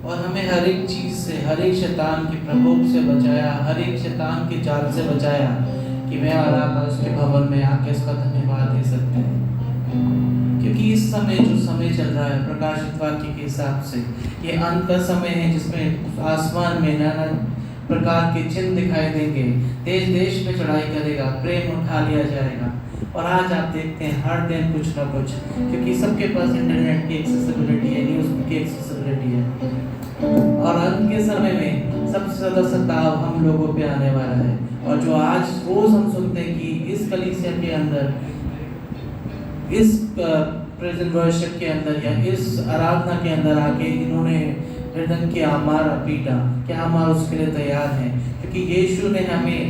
और हमें हर एक चीज से, हर एक शैतान के प्रकोप से बचाया, हर एक शैतान के जाल से बचाया कि मैं और आप उसके भवन में आके उसका धन्यवाद दे सकते हैं। क्योंकि इस समय जो समय चल रहा है प्रकाशित वाक्य के हिसाब से, ये अंत का समय है जिसमें आसमान में नाना प्रकार के चिन्ह दिखाई देंगे, देश देश में चढ़ाई करेगा, प्रेम उठा लिया जाएगा। और आज आप देखते हैं हर दिन कुछ ना कुछ, क्योंकि सबके पास इंटरनेट की एक्सेसिबिलिटी है, न्यूज़ की एक्सेसिबिलिटी है। और अंत के समय में सबसे ज़्यादा सताव हम लोगों पे आने वाला है। और जो आज रोज हम सुनते हैं कि इस कलीसिया के अंदर, इस प्रेजेंट वर्शिप के अंदर या इस आराधना के अंदर आके इन्होंने मृदंग किया, मारा, पीटा, क्या हम उसके लिए तैयार हैं? क्योंकि यीशु ने हमें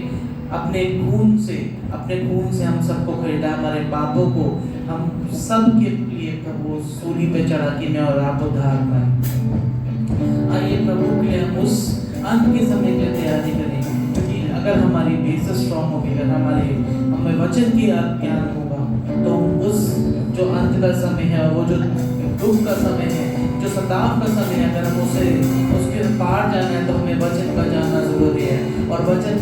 अपने खून से हम सबको खरीदा, हमारे पापों को हम सब के लिए प्रभु सूली पे चढ़ा कि मैं और आप उद्धार पाए। आइए प्रभु के लिए हम उस अंत के समय की तैयारी करें, क्योंकि अगर हमारी बेस स्ट्रॉन्ग होगी, अगर हमें वचन की ज्ञान होगा, तो उस जो अंत का समय है, वो जो दुख का समय है, जो सताव का समय है, अगर हम उसके पार जाना है तो हमें वचन का जानना जरूरी है। और वचन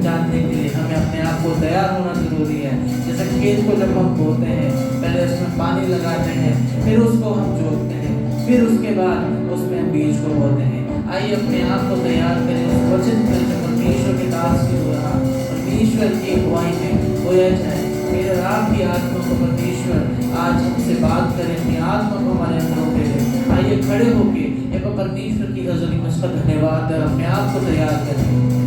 जानने के लिए हमें अपने आप को तैयार होना जरूरी है। जैसे खेत को जब हम बोते हैं, पहले उसमें पानी लगाते हैं, फिर उसको हम जोतते हैं, फिर उसके बाद उसमें हम बीज को बोते हैं। आइए अपने आप को तैयार करें उस वचन पर जो परमेश्वर के दास के द्वारा परमेश्वर की अगुवाई में बोया जाए। मेरे आपकी आत्मा को परमेश्वर आज हमसे बात करें, अपनी आत्मा को हमारे अंदर उठे। आइए खड़े होके एक परमेश्वर की हज़ूरी में उसका धन्यवाद दें, अपने आप को तैयार करें।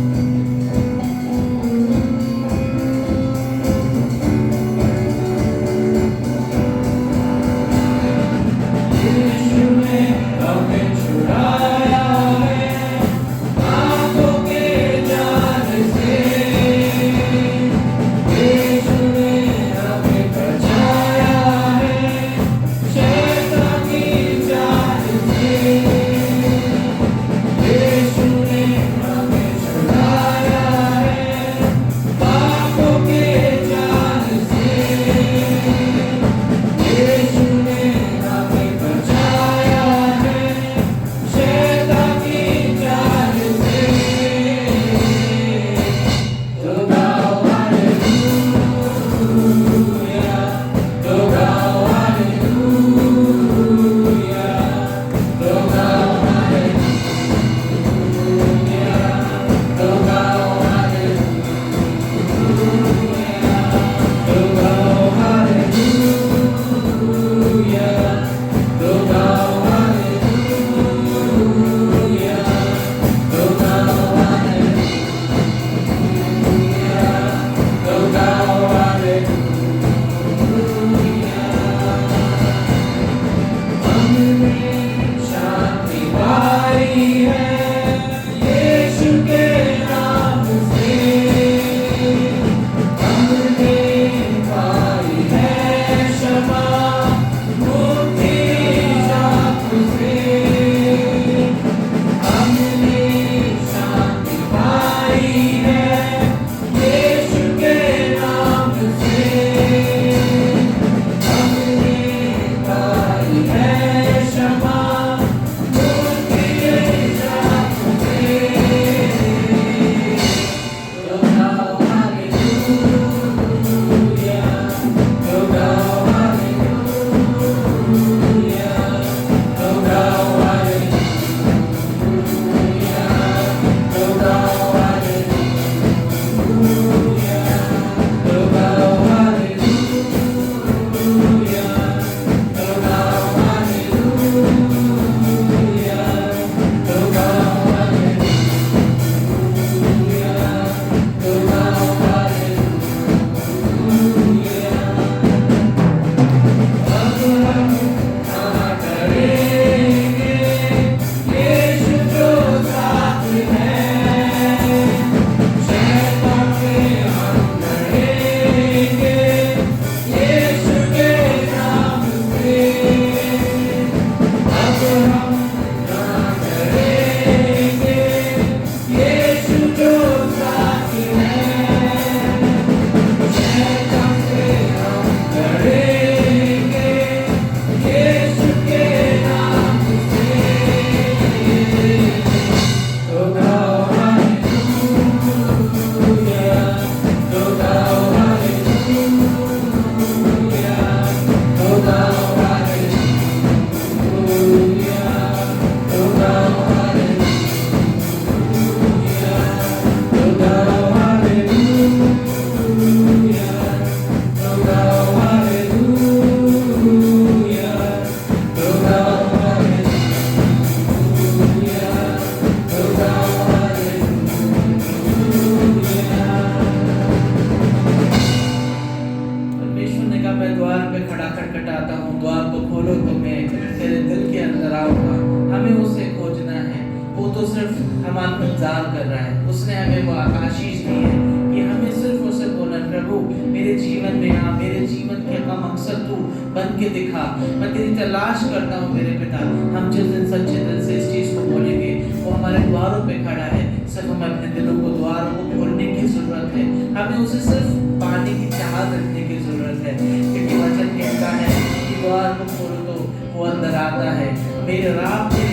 तो सिर्फ हमारा इंतजार कर रहा है। उसने हमें वो आशीष दी है कि हमें सिर्फ उसे बोला, प्रभु मेरे जीवन में आ, मेरे जीवन के का मकसद तू बन के दिखा, मैं तेरी तलाश करता हूँ मेरे पिता। हम जिस दिन सच्चे दिल से इस चीज को बोलेंगे, वो हमारे द्वारों पे खड़ा है। सिर्फ हमें अपने दिलों को, द्वारों को खोलने की जरूरत है। हमें उसे सिर्फ पाने की चाहत रखने की जरूरत है, क्योंकि वचन कहता है कि द्वार को खोलो तो वो अंदर आता है। मेरे राह के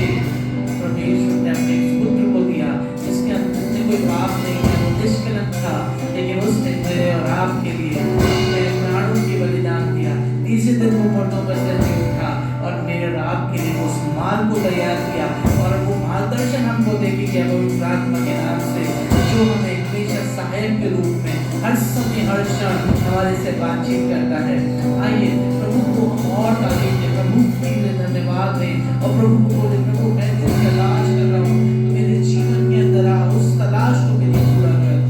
परमेश्वर ने अपने पुत्र को दिया, जिसके अंदर कोई पाप नहीं है, वो निष्कलंक था, लेकिन उसने मेरे और आपके लिए अपने प्राणों की बलिदान दिया। तीसरे दिन वो मुर्दों पर से जी उठा और मेरे और आपके लिए उस मार्ग को तैयार किया। और वो मार्गदर्शन हमको देखेगी पवित्र आत्मा के नाम से, जो हमें हमेशा सहायक के रूप में हर समय हर क्षण हमारे से बातचीत करता है। आइए प्रभु को और आगे के प्रभु के लिए धन्यवाद दें और प्रभु को बोले, प्रभु मैं तेरी तलाश कर रहा हूँ, मेरे जीवन के अंदर आ, उस तलाश को मेरी पूरा कर।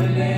ले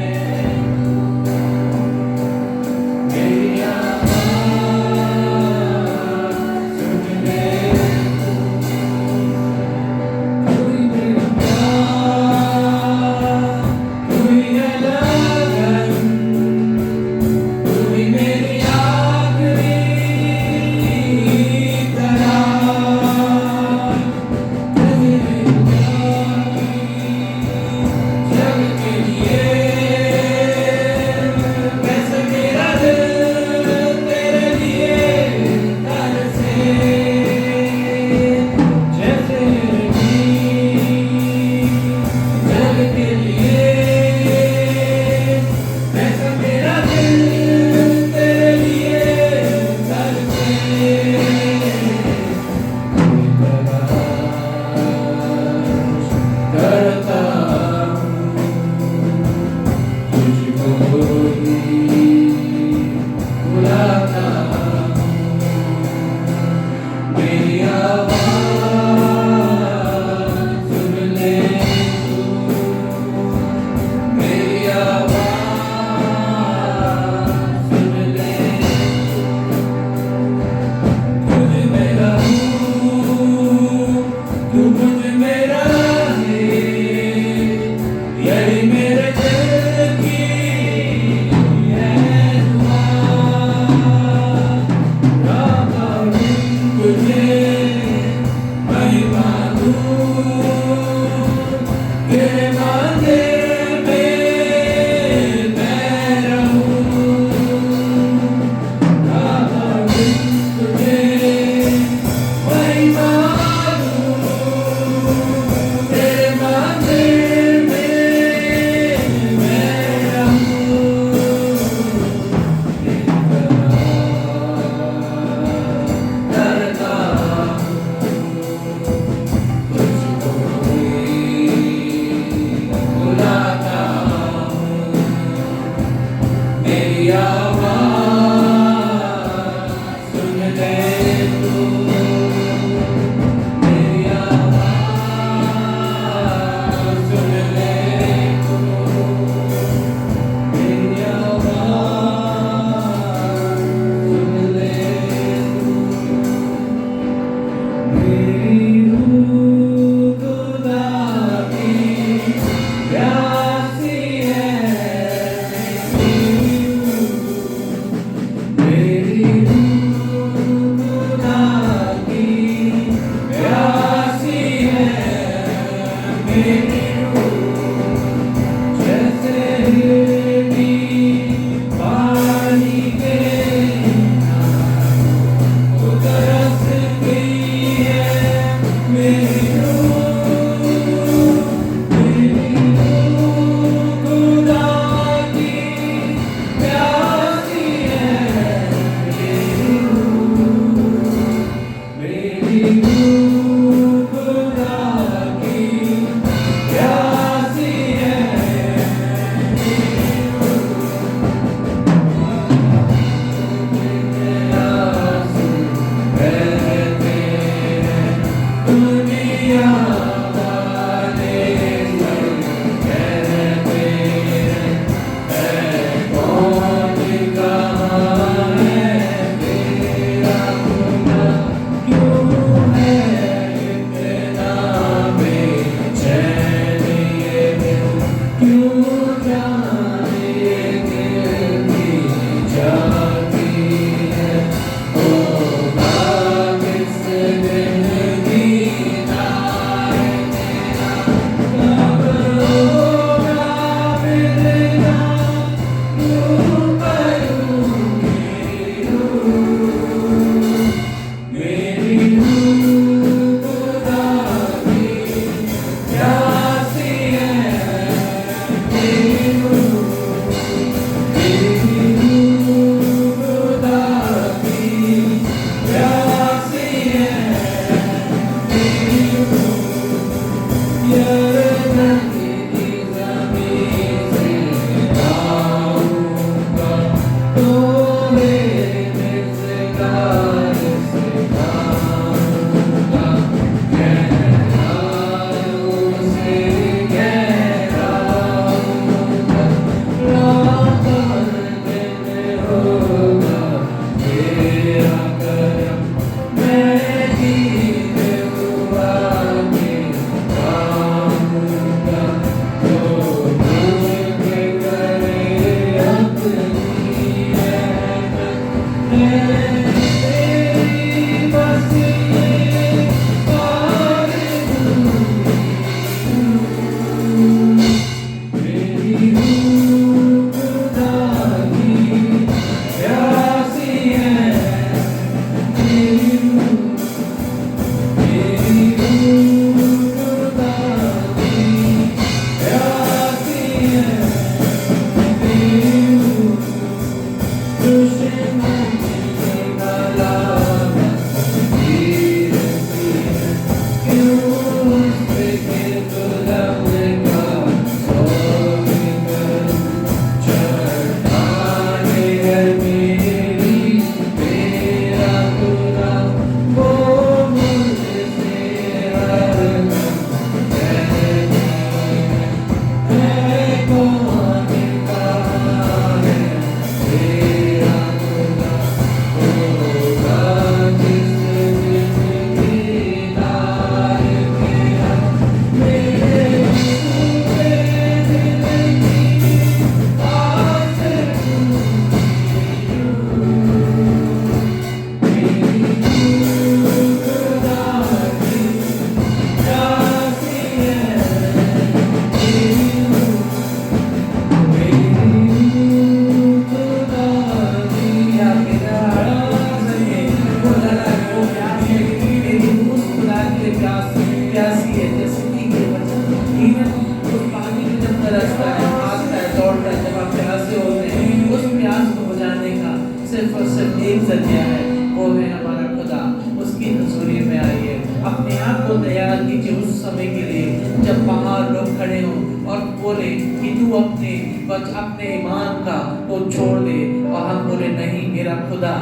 तरसता है, भागता है, दौड़ता है, जब आप प्यासे होते हैं, उस प्यास को बुझाने का सिर्फ और सिर्फ एक जरिया है, वो है हमारा खुदा। उसकी हजूरी में आइए, अपने आप को तैयार कीजिए उस समय के लिए जब बाहर लोग खड़े हों और बोले कि तू अपने ईमान का वो छोड़ दे, और हम बोले नहीं, मेरा खुदा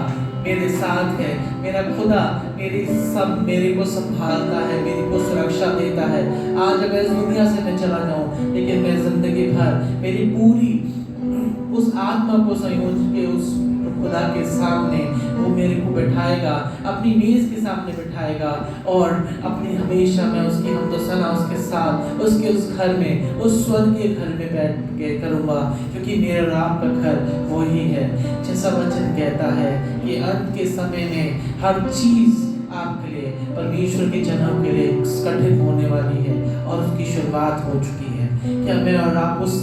मेरे साथ है, मेरा खुदा मेरे को संभालता है, मेरे को सुरक्षा देता है। आज अगर इस दुनिया से मैं चला जाऊं, लेकिन मैं जिंदगी भर मेरी पूरी उस आत्मा को संयोज के उस खुदा के सामने वो मेरे को बैठाएगा, अपनी मेज के सामने बैठाएगा, और अपनी हमेशा मैं उसकी हमदोसना उसके साथ उसके उस घर में, उस स्वर्गीय घर में बैठ के करूँगा, क्योंकि मेरे राम का घर वो ही है। जैसा वचन कहता है कि अंत के समय में हर चीज़ आपके लिए, परमेश्वर के जनों के लिए कठिन होने वाली है और उसकी शुरुआत हो चुकी है। क्या मैं और आप उस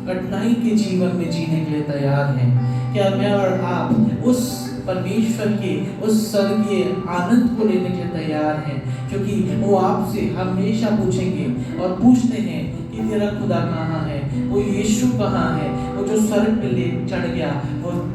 कठिनाई के जीवन में जीने के लिए तैयार हैं? क्या मैं और आप उस परमेश्वर के उस स्वर्गीय आनंद को लेने के लिए तैयार हैं? क्योंकि वो आपसे हमेशा पूछेंगे और पूछते हैं कि तेरा खुदा कहाँ है, वो यीशु कहाँ है, वो जो स्वर्ग पे ले चढ़ गया,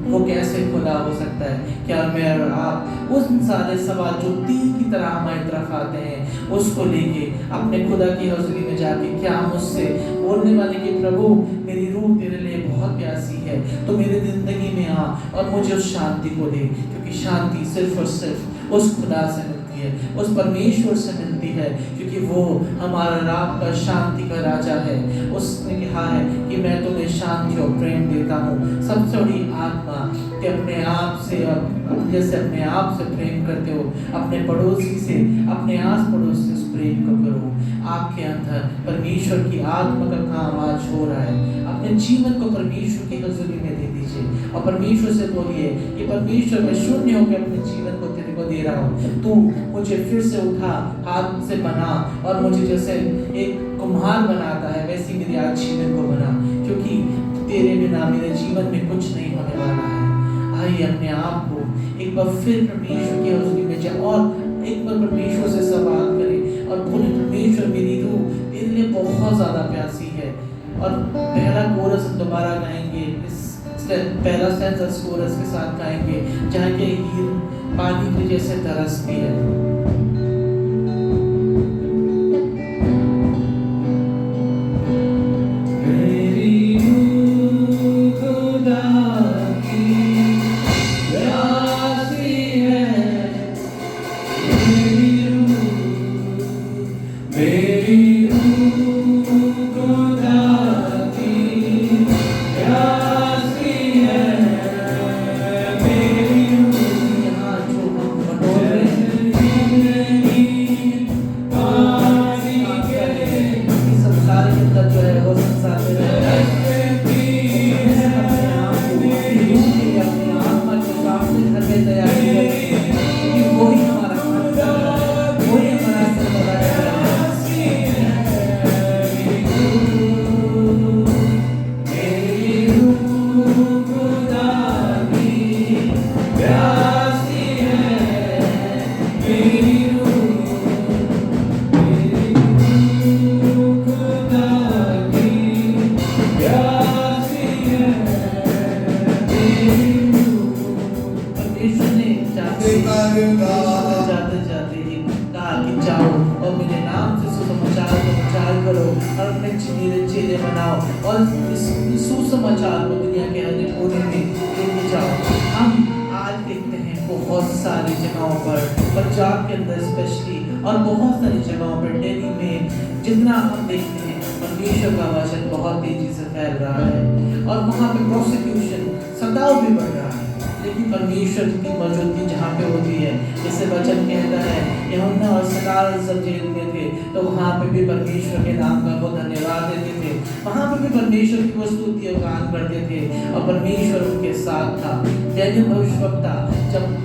वो कैसे खुदा हो सकता है? क्या मैं और आप उस सारे सवाल जो तीर की तरह हमारी तरफ आते हैं उसको लेके अपने खुदा की हज़ूरी में जाके क्या हम उससे बोलने वाले कि प्रभु मेरी रूह तेरे लिए बहुत प्यासी है, तो मेरी जिंदगी में आ और मुझे उस शांति को दे, क्योंकि शांति सिर्फ और सिर्फ उस खुदा से मिलती है, उस परमेश्वर से मिलती है, क्योंकि वो हमारा राम का शांति का राजा है। उसने कहा है कि मैं तुम्हें शांति और प्रेम देता हूँ। सबसे बड़ी आत्मा कि अपने आप से, जैसे अपने आप से प्रेम करते हो, अपने पड़ोसी से, अपने आस पड़ोस से उस प्रेम को करो। आपके अंदर परमेश्वर की आत्मा का काम आज हो रहा है। अपने जीवन को परमेश्वर की हज़ूरी में दे दीजिए और परमेश्वर से बोलिए कि परमेश्वर मैं शून्य होकर अपने जीवन को तेरे को दे रहा हूँ, तू मुझे फिर से उठा, हाथ से बना, और मुझे जैसे एक कुम्हार बनाता है वैसे मेरे आज जीवन को बना, क्योंकि तेरे बिना मेरे जीवन में कुछ नहीं होने वाला है। आइए अपने आप को एक बार फिर परमेश्वर की हज़ूरी में जाए और एक बार परमेश्वर से सवाल करें और बोले परमेश्वर मेरी रूह तेरे लिए बहुत ज़्यादा प्यासी है। और पहला कोरस दोबारा गाएंगे, इस पहला स्टैंज़ा कोरस के साथ गाएंगे, जहाँ के हीर पानी के जैसे तरसती है। जितना हम देखते हैं परमेश्वर का वचन बहुत तेजी से फैल रहा है और वहाँ पे प्रोसिक्यूशन सताव भी बढ़ रहा है, लेकिन परमेश्वर की मौजूदगी जहाँ पे होती है, जैसे वचन कहता है यूहन्ना और सकाल जब जेल में थे तो वहाँ पे भी परमेश्वर के नाम का वो धन्यवाद देते थे, वहाँ पे भी परमेश्वर की वो स्तुति और गान करते थे और परमेश्वर उनके साथ था। दानियेल भविष्यवक्ता जब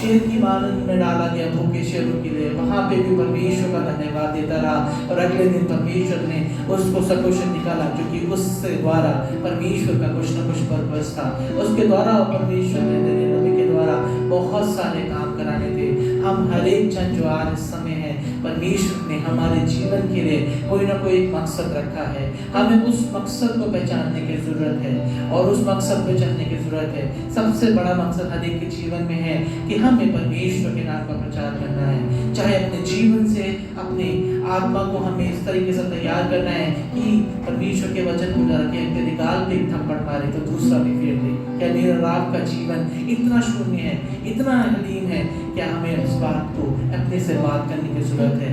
शेर की मानन में डाला गया भूखे शेरों के लिए, वहाँ पे भी परमेश्वर का धन्यवाद देता रहा और अगले दिन परमेश्वर ने उसको सकुशल निकाला, क्योंकि उससे द्वारा परमेश्वर का कुछ न कुछ पर्पस था। उसके द्वारा परमेश्वर ने नबी के द्वारा बहुत सारे काम कराने थे। हम हर एक जन जो आज इस समय है परमेश्वर ने हमारे जीवन के लिए कोई ना कोई एक मकसद रखा है। हमें उस मकसद को पहचानने की जरूरत है और उस मकसद पे चलने की जरूरत है। सबसे बड़ा मकसद हर एक के जीवन में है कि हमें परमेश्वर के नाम का प्रचार करना है। चाहे अपने जीवन से अपनी आत्मा को हमें इस तरीके से तैयार करना है कि परमेश्वर के वचन को रखे, तेरे गाल पे एक थप्पड़ मारे तो दूसरा भी फेर दे। क्या मेरा और आपका जीवन इतना शून्य है, इतना हलीम है, क्या हमें उस बात को अपने से बात करने की जरूरत है।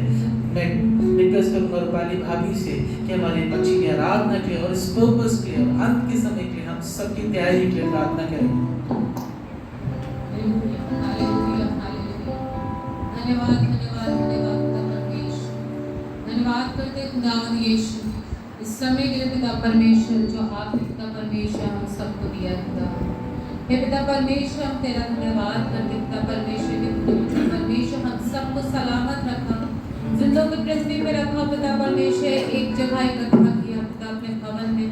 मैं रिक्वेस्ट करूंगा रूपाली भाभी से कि हमारे बच्ची की आराधना के लिए और इस पर्पस के लिए और अंत के समय के लिए हम सबकी तैयारी के लिए प्रार्थना करें। धन्यवाद धन्यवाद धन्यवाद पिता परमेश्वर, धन्यवाद करते खुदावंद यीशु इस समय के लिए पिता परमेश्वर जो आपने पिता परमेश्वर हम सबको दिया खुदा। हे पिता परमेश्वर हम तेरा धन्यवाद करते पिता परमेश्वर के पिता परमेश्वर हम सबको सलामत रखा, जिंदों की पृथ्वी पे रखा पिता परमेश्वर, एक जगह इकट्ठा किया पिता अपने भवन में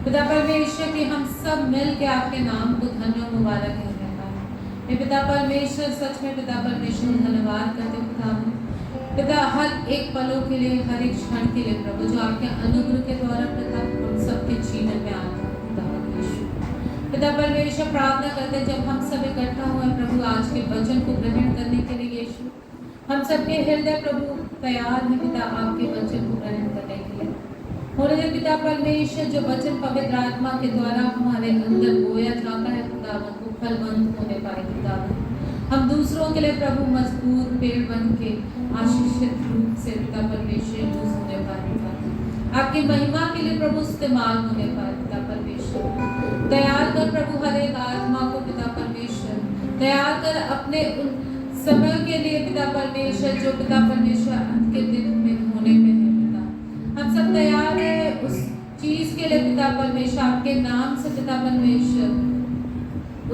पिता परमेश्वर कि हम सब मिल के आपके नाम को धन्य और मुबारक कहते हैं। हे पिता परमेश्वर सच में पिता परमेश्वर धन्यवाद करते पिता हर एक पलों के लिए, हर एक क्षण के लिए प्रभु जो आपके अनुग्रह के द्वारा पिता हम सबके जीवन में आता है पिता परमेश्वर। पिता परमेश्वर प्रार्थना करते हैं जब हम सब इकट्ठा हुए प्रभु आज के वचन को ग्रहण करने के लिए यीशु, हम सबके हृदय प्रभु तैयार है पिता आपके वचन को ग्रहण करने के लिए। होने पिता परमेश्वर जो वचन पवित्र आत्मा के द्वारा हमारे अंदर बोया जाता है पिता वो फलवंत होने पाए पिता। हम दूसरों के लिए प्रभु मजबूत पेड़ बन के आशीषित रूप से पिता परमेश्वर यूज होने पाए पिता, आपकी महिमा के लिए प्रभु इस्तेमाल होने पाए पिता परमेश्वर। तैयार कर प्रभु हर एक आत्मा को पिता परमेश्वर, तैयार कर अपने उन समय के लिए पिता परमेश्वर जो पिता परमेश्वर अंत के दिन में होने पे है पिता। हम सब तैयार है उस चीज के लिए पिता परमेश्वर आपके नाम से पिता परमेश्वर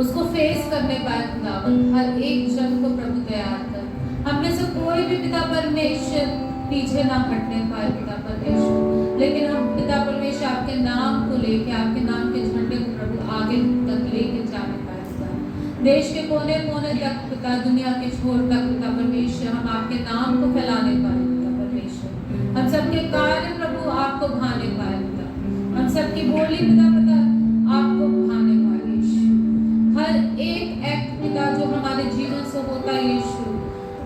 उसको फेस करने पाए खुदावन। हर एक जन को प्रभु तैयार कर, हम में से कोई भी पिता परमेश्वर पीछे ना हटने पाए पिता परमेश्वर, लेकिन हम पिता परमेश्वर आपके नाम को लेके आपके नाम के झंडे को प्रभु आगे तक लेके जाने पाए पिता। देश के कोने कोने तक पिता, दुनिया के छोर तक पिता परमेश्वर हम आपके नाम को फैलाने पाए पिता परमेश्वर। हम सबके कार्य प्रभु आपको भाने पाए पिता, हम सबकी बोली पिता पिता आपको भाने पाए। हर एक एक्ट पिता जो हमारे जीवन से होता है यीशु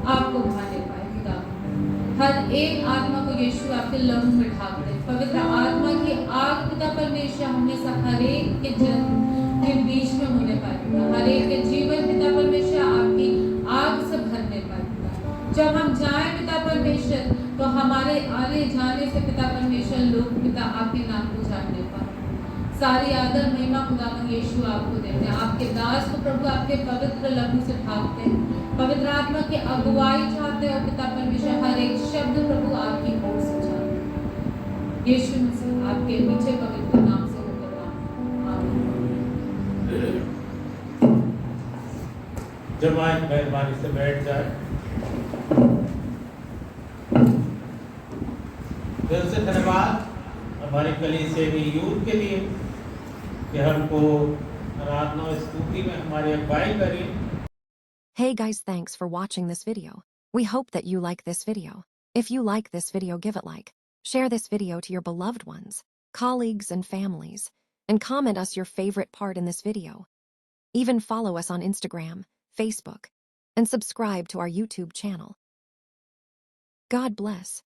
आपको भाने पाए पिता। हर एक आत्मा को यीशु आपके लहू में ढाक दे। पवित्र आत्मा की आग पिता परमेश्वर हमेशा हर एक के जन के बीच में होने पाए पिता, हर एक के जीवन पिता परमेश्वर आपकी आग से भरने पाए पिता। जब हम जाए पिता परमेश्वर तो हमारे आने जाने से पिता परमेश्वर लोग पिता आपके नाम को जानने पाए। सारी आदर महिमा खुदावंद यीशु आपको देते हैं। आपके दास को प्रभु आपके पवित्र लहू से ढाकते हैं, पवित्र आत्मा की अगुवाई चाहते हैं और पिता परमेश्वर हर एक शब्द प्रभु आपकी ओर से चाहते हैं। यीशु मसीह आपके नीचे पवित्र नाम से होकर आमीन। जब आज मेहरबानी से बैठ जाए। दिल से धन्यवाद हमारी कलीसिया की यूथ के लिए कि हमको आराधना और स्तुति में हमारी अगुवाई करें। Hey guys, thanks for watching this video. We hope that you like this video. If you like this video, give it like, share this video to your beloved ones, colleagues and families, and comment us your favorite part in this video. Even follow us on Instagram, Facebook, and subscribe to our YouTube channel. God bless.